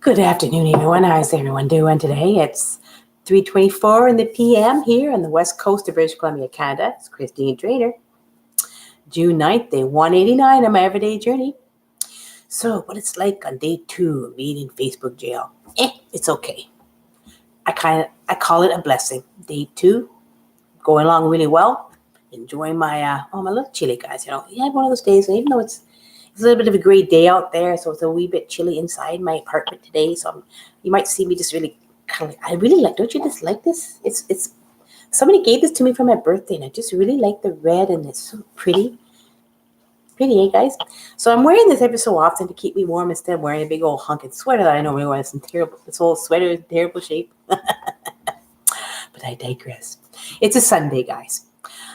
Good afternoon, everyone. How's everyone doing today? It's 3:24 in the p.m. here on the west coast of British Columbia, Canada. It's Christine Trainer. June 9th, day 189 on my everyday journey. So, what it's like on day 2 of being in Facebook jail? It's okay. I call it a blessing. Day 2, going along really well. Enjoying my my little chilly, guys. You had one of those days, even though it's a little bit of a gray day out there, so it's a wee bit chilly inside my apartment today. So you might see me just really kind of. I really like. Don't you just like this? It's. Somebody gave this to me for my birthday, and I just really like the red, and it's so pretty. Pretty, guys? So I'm wearing this every so often to keep me warm instead of wearing a big old hunkin' sweater that I normally wear. This whole sweater is in terrible shape. But I digress. It's a Sunday, guys.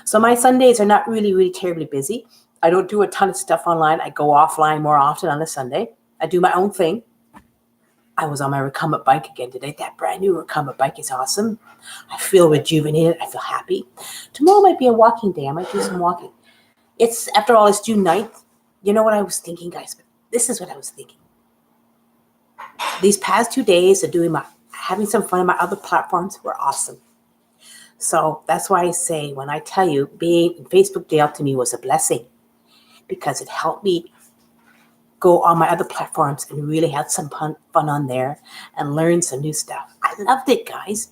So my Sundays are not really terribly busy. I don't do a ton of stuff online. I go offline more often on a Sunday. I do my own thing. I was on my recumbent bike again today. That brand new recumbent bike is awesome. I feel rejuvenated. I feel happy. Tomorrow might be a walking day. I might do some walking. After all, it's June 9th. You know what I was thinking, guys? This is what I was thinking. These past 2 days of having some fun on my other platforms were awesome. So that's why I say, when I tell you, being in Facebook jail to me was a blessing, because it helped me go on my other platforms and really have some fun on there and learn some new stuff. I loved it, guys.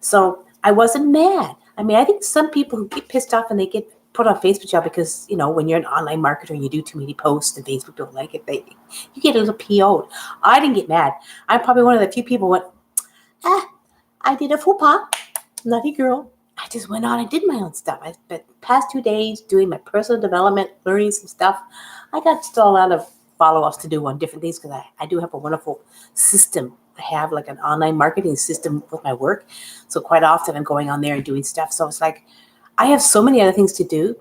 So I wasn't mad. I mean, I think some people who get pissed off and they get put on Facebook jail because, when you're an online marketer and you do too many posts and Facebook don't like it, you get a little PO'd. I didn't get mad. I'm probably one of the few people who went, I did a faux pas. Naughty girl. I just went on and did my own stuff. I spent the past 2 days doing my personal development, learning some stuff. I got still a lot of follow-ups to do on different things because I do have a wonderful system. I have like an online marketing system with my work. So quite often I'm going on there and doing stuff. So it's like I have so many other things to do.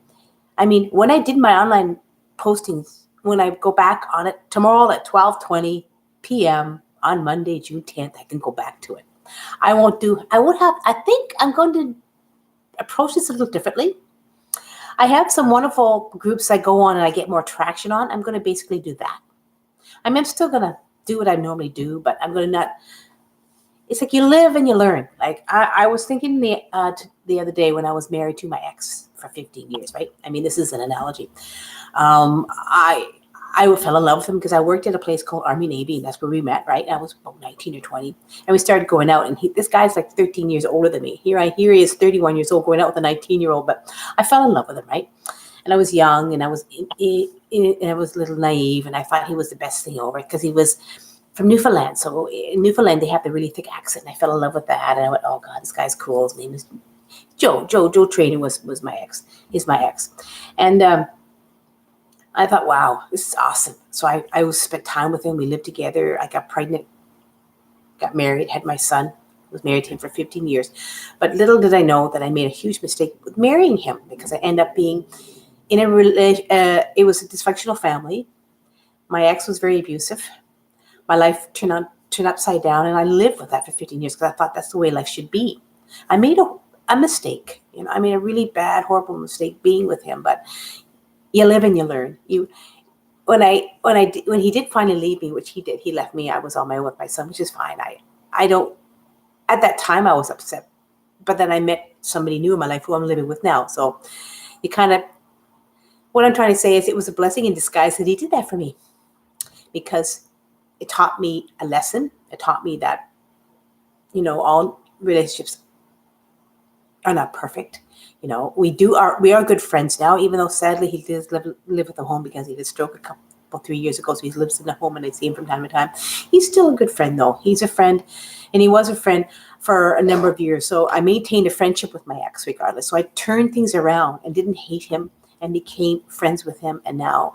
I mean, when I did my online postings, when I go back on it tomorrow at 12:20 p.m. on Monday, June 10th, I can go back to it. I think I'm going to approach this a little differently. I have some wonderful groups I go on and I get more traction on. I'm going to basically do that. I mean, I'm still going to do what I normally do, but I'm going to not. It's like you live and you learn. Like I was thinking the other day when I was married to my ex for 15 years, right? I mean, this is an analogy. I fell in love with him because I worked at a place called Army Navy, and that's where we met, right? I was about 19 or 20, and we started going out, and this guy's like 13 years older than me. Here he is, 31 years old, going out with a 19-year-old, but I fell in love with him, right? And I was young, and I was a little naive, and I thought he was the best thing over because he was from Newfoundland. So in Newfoundland, they have the really thick accent, and I fell in love with that, and I went, oh, God, this guy's cool. His name is Joe Trainer was my ex. He's my ex. And I thought, wow, this is awesome. So I spent time with him. We lived together. I got pregnant, got married, had my son, was married to him for 15 years. But little did I know that I made a huge mistake with marrying him because I ended up being in a it was a dysfunctional family. My ex was very abusive. My life turned upside down, and I lived with that for 15 years because I thought that's the way life should be. I made a mistake. I made a really bad, horrible mistake being with him, but you live and you learn. When he did finally leave me, which he did, he left me. I was on my own with my son, which is fine. I don't. At that time, I was upset, but then I met somebody new in my life who I'm living with now. So, what I'm trying to say is, it was a blessing in disguise that he did that for me, because it taught me a lesson. It taught me that, all relationships are not perfect. We are good friends now, even though sadly he does live at the home because he had a stroke 3 years ago. So he lives in the home and I see him from time to time. He's still a good friend though. He's a friend, and he was a friend for a number of years. So I maintained a friendship with my ex regardless. So I turned things around and didn't hate him and became friends with him. And now,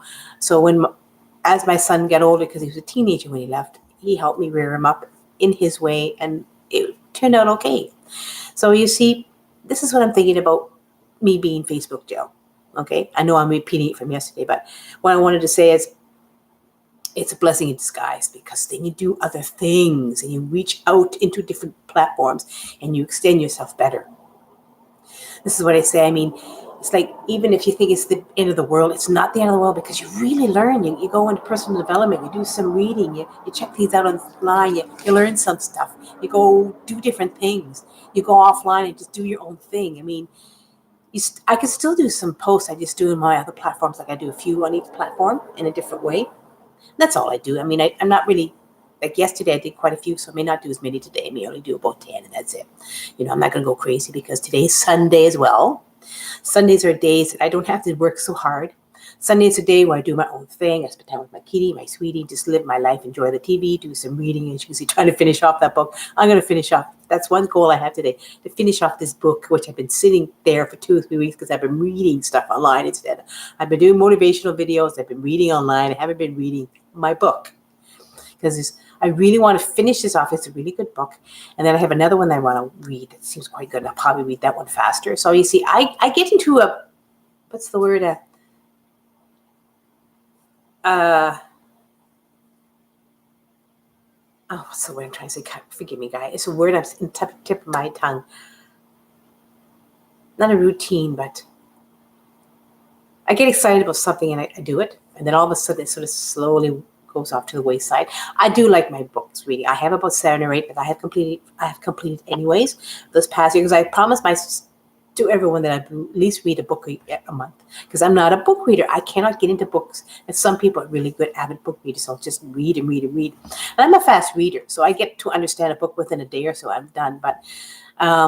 as my son got older, because he was a teenager when he left, he helped me rear him up in his way, and it turned out okay. So you see, this is what I'm thinking about me being Facebook jail. Okay, I know I'm repeating it from yesterday, but what I wanted to say is it's a blessing in disguise, because then you do other things and you reach out into different platforms and you extend yourself better. This is what I say. I mean, it's like, even if you think it's the end of the world, it's not the end of the world, because you really learn. You go into personal development, you do some reading, you check things out online, you learn some stuff, you go do different things, you go offline and just do your own thing. I mean, I can still do some posts I just do in my other platforms, like I do a few on each platform in a different way. That's all I do. I mean, I'm not really, like yesterday I did quite a few, so I may not do as many today. I may only do about 10, and that's it. I'm not going to go crazy, because today's Sunday as well. Sundays are days that I don't have to work so hard. Sunday is a day where I do my own thing. I spend time with my kitty, my sweetie, just live my life, enjoy the TV, do some reading. As you can see, trying to finish off that book. I'm going to finish off. That's one goal I have today, to finish off this book, which I've been sitting there for 2 or 3 weeks because I've been reading stuff online instead. I've been doing motivational videos. I've been reading online. I haven't been reading my book, because I really want to finish this off. It's a really good book. And then I have another one that I want to read that seems quite good. And I'll probably read that one faster. So you see, I get into what's the word? What's the word I'm trying to say? Forgive me, guys. It's a word that's in the tip of my tongue. Not a routine, but I get excited about something and I do it. And then all of a sudden it sort of slowly goes off to the wayside. I do like my books reading. I have about 7 or 8 that I have completed anyways this past year, because I promised to everyone that I at least read a book a month, because I'm not a book reader. I cannot get into books, and some people are really good avid book readers, so I'll just read and read and read. And I'm a fast reader, so I get to understand a book within a day or so. I'm done. But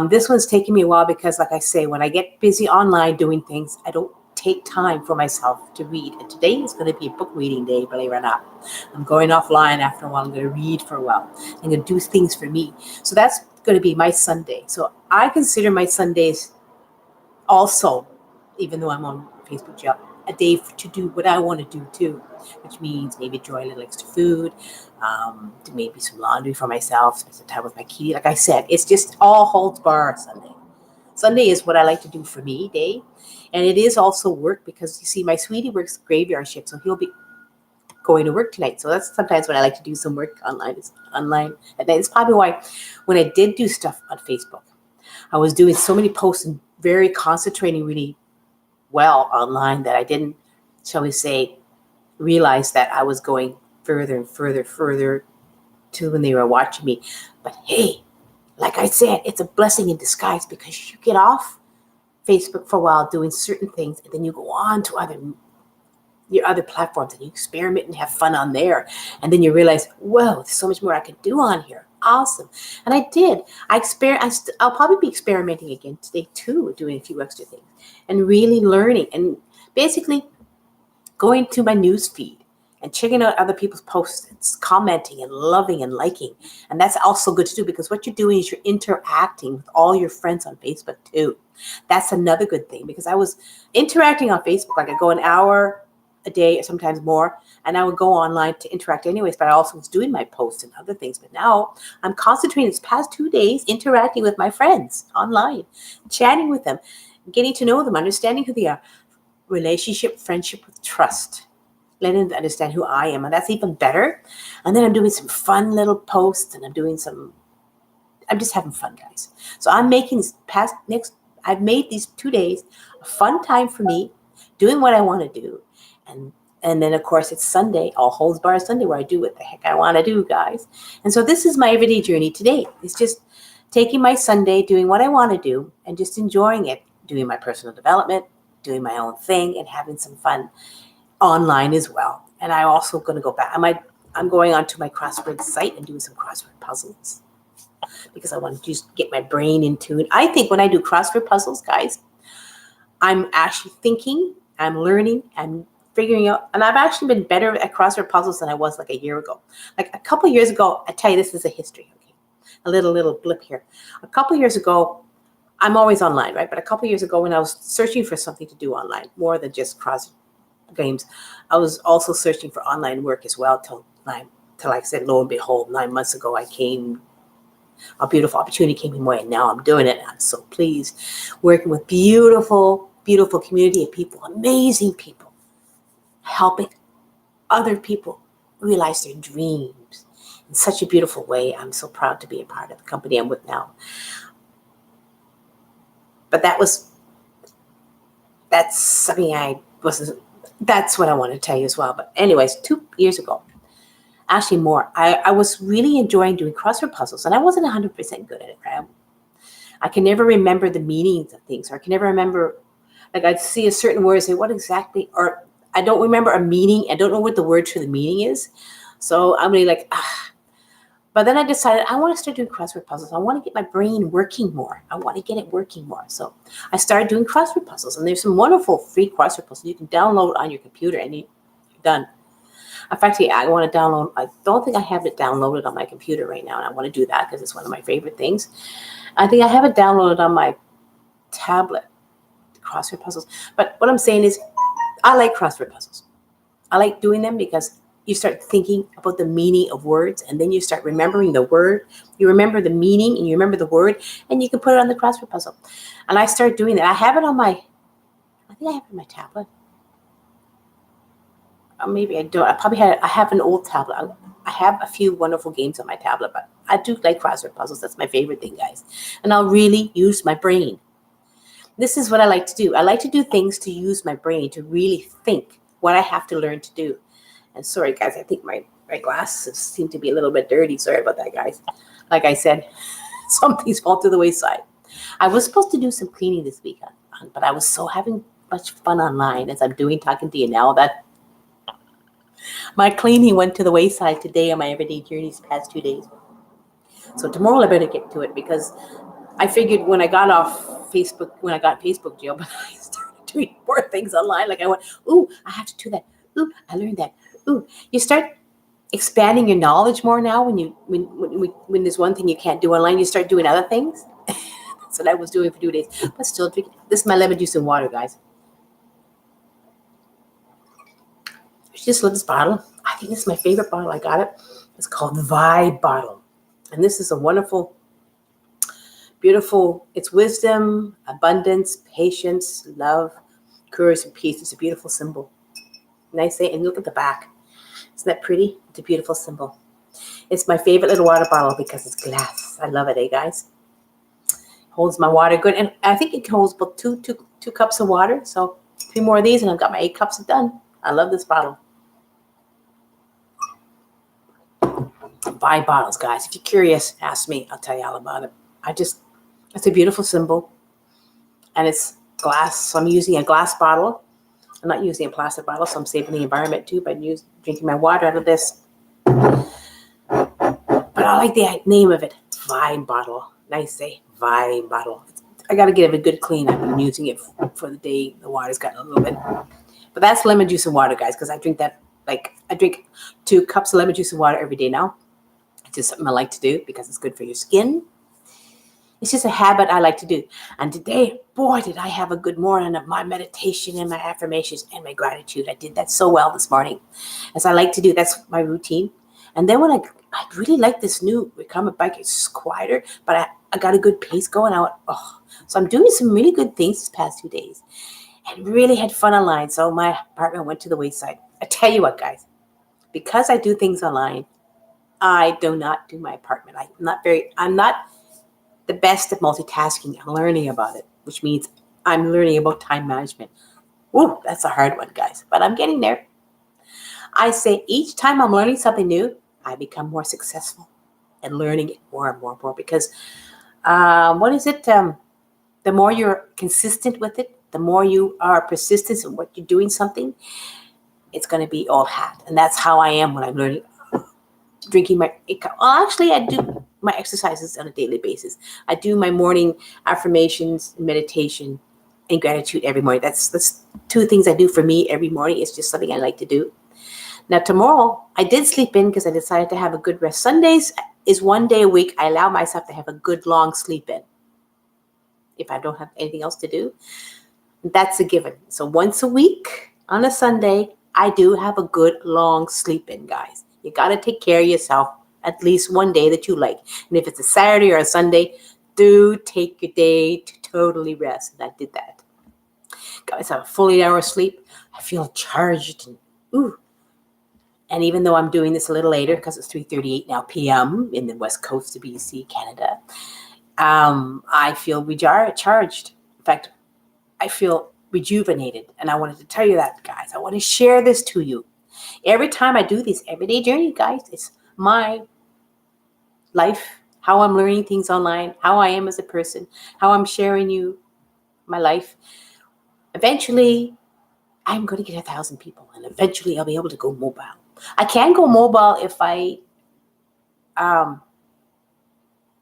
this one's taking me a while, because like I say, when I get busy online doing things, I don't take time for myself to read. And today is going to be a book reading day, believe it or not. I'm going offline after a while. I'm going to read for a while. I'm going to do things for me. So that's going to be my Sunday. So I consider my Sundays also, even though I'm on Facebook job, a day to do what I want to do too, which means maybe enjoy a little extra food, do maybe some laundry for myself, spend some time with my kitty. Like I said, it's just all holds bar Sunday. Sunday is what I like to do for me day. And it is also work, because you see, my sweetie works graveyard shift, so he'll be going to work tonight. So that's sometimes when I like to do some work online. It's online. And it's probably why when I did do stuff on Facebook, I was doing so many posts and very concentrating really well online that I didn't, shall we say, realize that I was going further and further to when they were watching me. But hey, like I said, it's a blessing in disguise, because you get off Facebook for a while doing certain things, and then you go on to your other platforms and you experiment and have fun on there. And then you realize, whoa, there's so much more I could do on here. Awesome. And I did. I'll probably be experimenting again today too, doing a few extra things and really learning and basically going to my news feed and checking out other people's posts and commenting and loving and liking. And that's also good to do, because what you're doing is you're interacting with all your friends on Facebook too. That's another good thing, because I was interacting on Facebook. Like I go an hour a day, sometimes more, and I would go online to interact anyways, but I also was doing my posts and other things. But now I'm concentrating this past 2 days interacting with my friends online, chatting with them, getting to know them, understanding who they are. Relationship, friendship with trust. Letting them understand who I am, and that's even better. And then I'm doing some fun little posts, and I'm just having fun, guys. So I'm making I've made these 2 days a fun time for me, doing what I want to do. And then, of course, it's Sunday, all holds bar Sunday, where I do what the heck I want to do, guys. And so this is my everyday journey today. It's just taking my Sunday, doing what I want to do, and just enjoying it, doing my personal development, doing my own thing, and having some fun online as well. And I'm also going to go back. I'm going onto my crossword site and doing some crossword puzzles, because I want to just get my brain in tune. I think when I do crossword puzzles, guys, I'm actually thinking, I'm learning, I'm figuring out, and I've actually been better at crossword puzzles than I was like a year ago. Like a couple years ago, I tell you, this is a history, okay? A little blip here. A couple years ago, I'm always online, right? But a couple years ago, when I was searching for something to do online, more than just crossword games, I was also searching for online work as well till like I said, lo and behold, 9 months ago, a beautiful opportunity came my way, and now I'm doing it. And I'm so pleased, working with beautiful community of people, amazing people, helping other people realize their dreams in such a beautiful way. I'm so proud to be a part of the company I'm with now. But that was that's something that's what I want to tell you as well. But anyways, 2 years ago, actually more, I was really enjoying doing crossword puzzles, and I wasn't 100% good at it, right? I can never remember the meanings of things, or I can never remember, like I'd see a certain word and say, what exactly, or I don't remember a meaning. I don't know what the word for the meaning is. So I'm really like, But then I decided I want to start doing crossword puzzles. I want to get my brain working more. I want to get it working more. So I started doing crossword puzzles, and there's some wonderful free crossword puzzles you can download on your computer, and you're done. In fact, I want to download. I don't think I have it downloaded on my computer right now, and I want to do that because it's one of my favorite things. I think I have it downloaded on my tablet, crossword puzzles. But what I'm saying is, I like crossword puzzles. I like doing them because you start thinking about the meaning of words, and then you start remembering the word. You remember the meaning, and you remember the word, and you can put it on the crossword puzzle. And I started doing that. I have it on I think I have it on my tablet. Or maybe I don't. I have an old tablet. I have a few wonderful games on my tablet, but I do like crossword puzzles. That's my favorite thing, guys. And I'll really use my brain. This is what I like to do. I like to do things to use my brain, to really think what I have to learn to do. And sorry, guys, I think my glasses seem to be a little bit dirty. Sorry about that, guys. Like I said, some things fall to the wayside. I was supposed to do some cleaning this week, but I was so having much fun online as I'm talking to you now, that my cleaning went to the wayside today on my everyday journeys past 2 days. So tomorrow I better get to it, because I figured when I got Facebook jail, but I started doing more things online. Like I went, ooh, I have to do that. Ooh, I learned that. Ooh, you start expanding your knowledge more now when there's one thing you can't do online, you start doing other things. That's what I was doing for 2 days, but still drinking. This is my lemon juice and water, guys. I just love this bottle. I think this is my favorite bottle. I got it. It's called the Vibe bottle. And this is a wonderful, beautiful, it's wisdom, abundance, patience, love, courage, and peace. It's a beautiful symbol. Nice, and look at the back. Isn't that pretty? It's a beautiful symbol. It's my favorite little water bottle because it's glass. I love it, guys? Holds my water good. And I think it holds about two cups of water. So 3 more of these and I've got my 8 cups done. I love this bottle. Buy bottles, guys. If you're curious, ask me. I'll tell you all about it. It's a beautiful symbol. And it's glass. So I'm using a glass bottle. I'm not using a plastic bottle, so I'm saving the environment too by drinking my water out of this. But I like the name of it, Vibe bottle. Nice, Vibe bottle. I got to give it a good clean. I've been using it for the day. The water's gotten a little bit. But that's lemon juice and water, guys, because I drink that. I drink 2 cups of lemon juice and water every day now. It's just something I like to do because it's good for your skin. It's just a habit I like to do. And today, boy, did I have a good morning of my meditation and my affirmations and my gratitude. I did that so well this morning, as I like to do. That's my routine. And then when I really like this new recumbent bike, it's quieter, but I got a good pace going out. Oh, so I'm doing some really good things this past 2 days and really had fun online. So my apartment went to the wayside. I tell you what, guys, because I do things online, I do not do my apartment. I'm not the best at multitasking. I'm learning about it, which means I'm learning about time management. Woo, that's a hard one, guys, but I'm getting there. I say each time I'm learning something new, I become more successful at learning it more and more and more, because the more you're consistent with it, the more you are persistent in what you're doing something, it's going to be all hat. And that's how I am when I'm learning. Drinking actually, I do my exercises on a daily basis. I do my morning affirmations, meditation, and gratitude every morning. That's 2 things I do for me every morning. It's just something I like to do. Now, tomorrow, I did sleep in because I decided to have a good rest. Sundays is 1 day a week I allow myself to have a good long sleep in. If I don't have anything else to do, that's a given. So once a week on a Sunday, I do have a good long sleep in, guys. You got to take care of yourself at least 1 day that you like. And if it's a Saturday or a Sunday, do take your day to totally rest. And I did that. Got myself a full 8 hours sleep. I feel charged. And even though I'm doing this a little later, because it's 3:38 now p.m. in the west coast of BC, Canada, I feel recharged. In fact, I feel rejuvenated. And I wanted to tell you that, guys. I want to share this to you. Every time I do this everyday journey, guys, it's my life, how I'm learning things online, how I am as a person, how I'm sharing you my life. Eventually, I'm going to get 1,000 people, and eventually I'll be able to go mobile. I can go mobile if I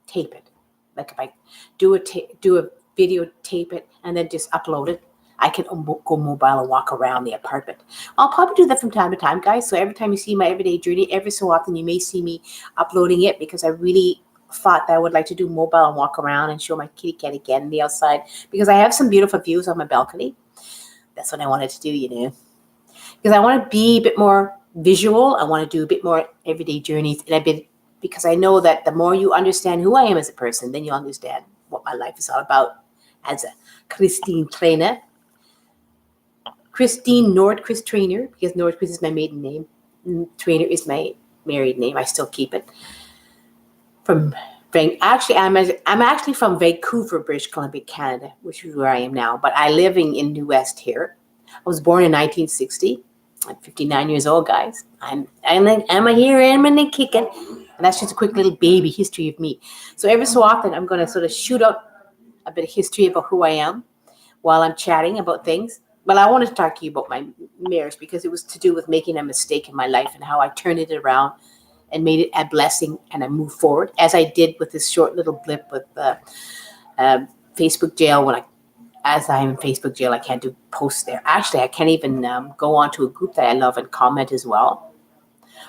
tape it. Like if I do a video, tape it, and then just upload it, I can go mobile and walk around the apartment. I'll probably do that from time to time, guys. So every time you see my everyday journey, every so often you may see me uploading it, because I really thought that I would like to do mobile and walk around and show my kitty cat again on the outside, because I have some beautiful views on my balcony. That's what I wanted to do, because I want to be a bit more visual. I want to do a bit more everyday journeys, and because I know that the more you understand who I am as a person, then you'll understand what my life is all about as a Christine trainer. Christine Nordquist Trainer, because Nordquist is my maiden name. Trainer is my married name. I still keep it. I'm actually from Vancouver, British Columbia, Canada, which is where I am now. But I'm living in New West here. I was born in 1960. I'm 59 years old, guys. I'm here, I'm kicking. And that's just a quick little baby history of me. So every so often, I'm going to sort of shoot out a bit of history about who I am while I'm chatting about things. But I wanted to talk to you about my marriage, because it was to do with making a mistake in my life and how I turned it around and made it a blessing, and I moved forward, as I did with this short little blip with Facebook jail. As I'm in Facebook jail, I can't do posts there. Actually, I can't even go onto a group that I love and comment as well.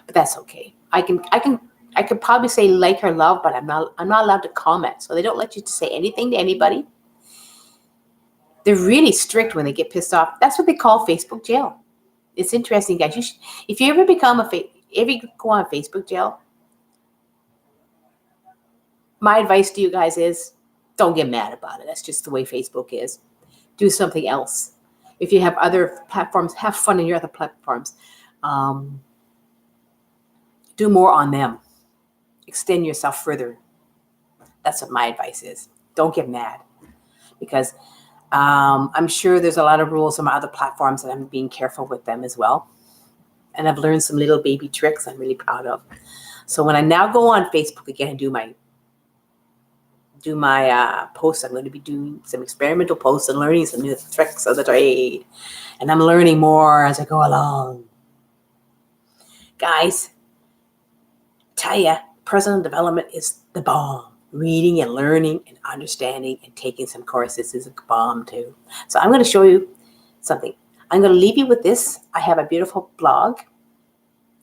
But that's okay. I could probably say like or love, but I'm not allowed to comment. So they don't let you to say anything to anybody. They're really strict when they get pissed off. That's what they call Facebook jail. It's interesting, guys. If you ever go on Facebook jail, my advice to you guys is don't get mad about it. That's just the way Facebook is. Do something else. If you have other platforms, have fun on your other platforms. Do more on them. Extend yourself further. That's what my advice is. Don't get mad, because I'm sure there's a lot of rules on my other platforms, and I'm being careful with them as well. And I've learned some little baby tricks I'm really proud of. So when I now go on Facebook again and do my posts, I'm going to be doing some experimental posts and learning some new tricks of the trade. And I'm learning more as I go along. Guys, tell ya, personal development is the bomb. Reading and learning and understanding and taking some courses is a bomb too. So I'm going to show you something. I'm going to leave you with this. I have a beautiful blog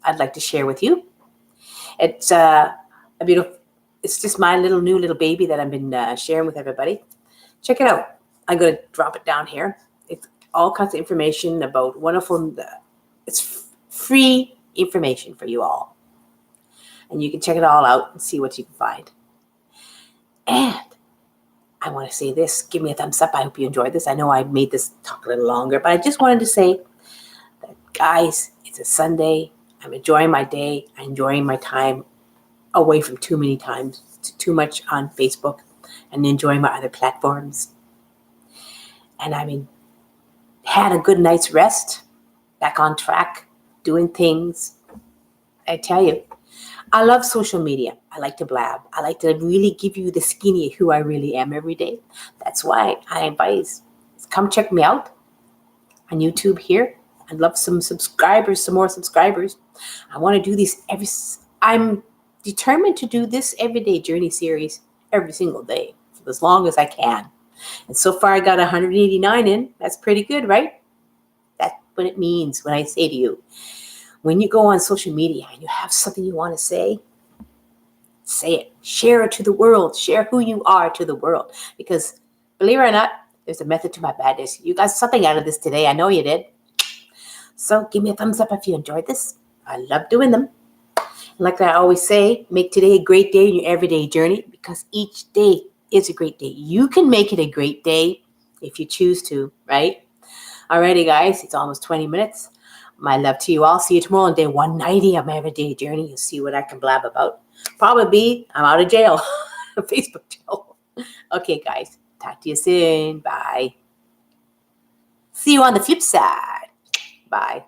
I'd like to share with you. It's it's just my new little baby that I've been sharing with everybody. Check it out. I'm going to drop it down here. It's all kinds of information about wonderful. It's free information for you all. And you can check it all out and see what you can find. And I want to say this. Give me a thumbs up. I hope you enjoyed this. I know I made this talk a little longer, but I just wanted to say that, guys, it's a Sunday. I'm enjoying my day. I'm enjoying my time away from too much on Facebook, and enjoying my other platforms. And had a good night's rest, back on track, doing things. I tell you, I love social media. I like to blab. I like to really give you the skinny who I really am every day. That's why I advise, come check me out on YouTube here. I'd love some more subscribers. I want to do these I'm determined to do this everyday journey series every single day for as long as I can. And so far I got 189 in. That's pretty good, right? That's what it means when I say to you, when you go on social media and you have something you want to say it. Share it to the world. Share who you are to the world. Because believe it or not, there's a method to my madness. You got something out of this today. I know you did. So give me a thumbs up if you enjoyed this. I love doing them. Like I always say, make today a great day in your everyday journey, because each day is a great day. You can make it a great day if you choose to, right? Alrighty, guys, it's almost 20 minutes. My love to you all. See you tomorrow on day 190 of my everyday journey. You'll see what I can blab about. Probably I'm out of jail, Facebook jail. Okay, guys, talk to you soon. Bye. See you on the flip side. Bye.